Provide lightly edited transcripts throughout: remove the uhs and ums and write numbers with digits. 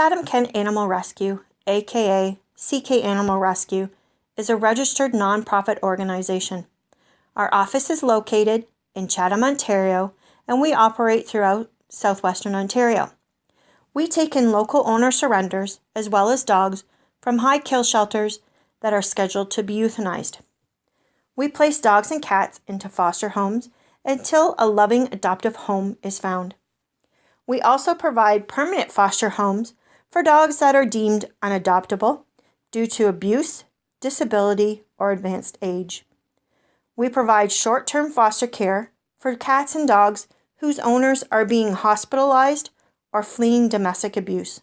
Chatham-Kent Animal Rescue, aka CK Animal Rescue, is a registered non-profit organization. Our office is located in Chatham, Ontario, and we operate throughout southwestern Ontario. We take in local owner surrenders as well as dogs from high kill shelters that are scheduled to be euthanized. We place dogs and cats into foster homes until a loving adoptive home is found. We also provide permanent foster homes for dogs that are deemed unadoptable due to abuse, disability, or advanced age. We provide short-term foster care for cats and dogs whose owners are being hospitalized or fleeing domestic abuse.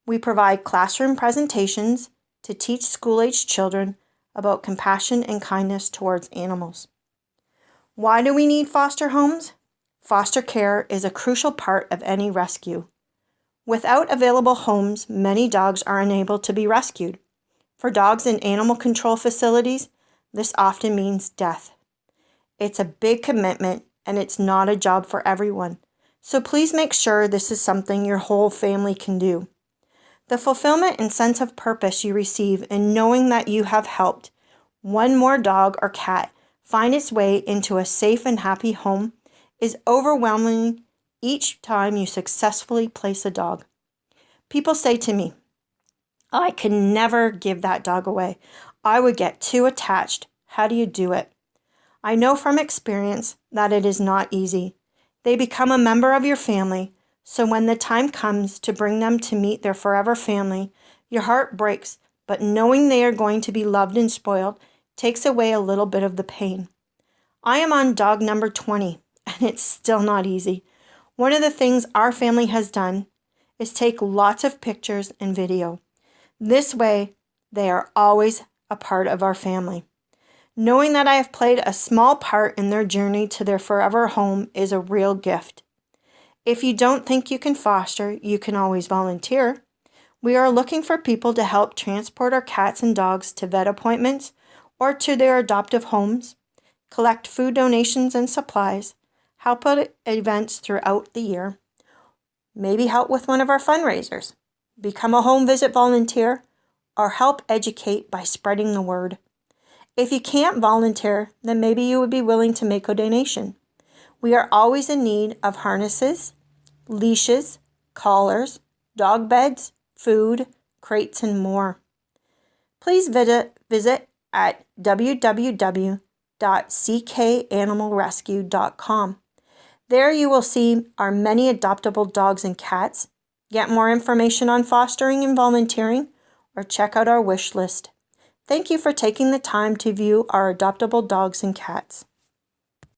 We provide classroom presentations to teach school-aged children about compassion and kindness towards animals. Why do we need foster homes? Foster care is a crucial part of any rescue. Without available homes, many dogs are unable to be rescued. For dogs in animal control facilities, this often means death. It's a big commitment and it's not a job for everyone. So please make sure this is something your whole family can do. The fulfillment and sense of purpose you receive in knowing that you have helped one more dog or cat find its way into a safe and happy home is overwhelming each time you successfully place a dog. People say to me, "I could never give that dog away. I would get too attached. How do you do it?" I know from experience that it is not easy. They become a member of your family, so when the time comes to bring them to meet their forever family, your heart breaks, but knowing they are going to be loved and spoiled takes away a little bit of the pain. I am on dog number 20, and it's still not easy. One of the things our family has done is take lots of pictures and video. This way, they are always a part of our family. Knowing that I have played a small part in their journey to their forever home is a real gift. If you don't think you can foster, you can always volunteer. We are looking for people to help transport our cats and dogs to vet appointments or to their adoptive homes, collect food donations and supplies, help at events throughout the year, maybe help with one of our fundraisers, become a home visit volunteer, or help educate by spreading the word. If you can't volunteer, then maybe you would be willing to make a donation. We are always in need of harnesses, leashes, collars, dog beds, food, crates, and more. Please visit at www.ckanimalrescue.com. There you will see our many adoptable dogs and cats, get more information on fostering and volunteering, or check out our wish list. Thank you for taking the time to view our adoptable dogs and cats.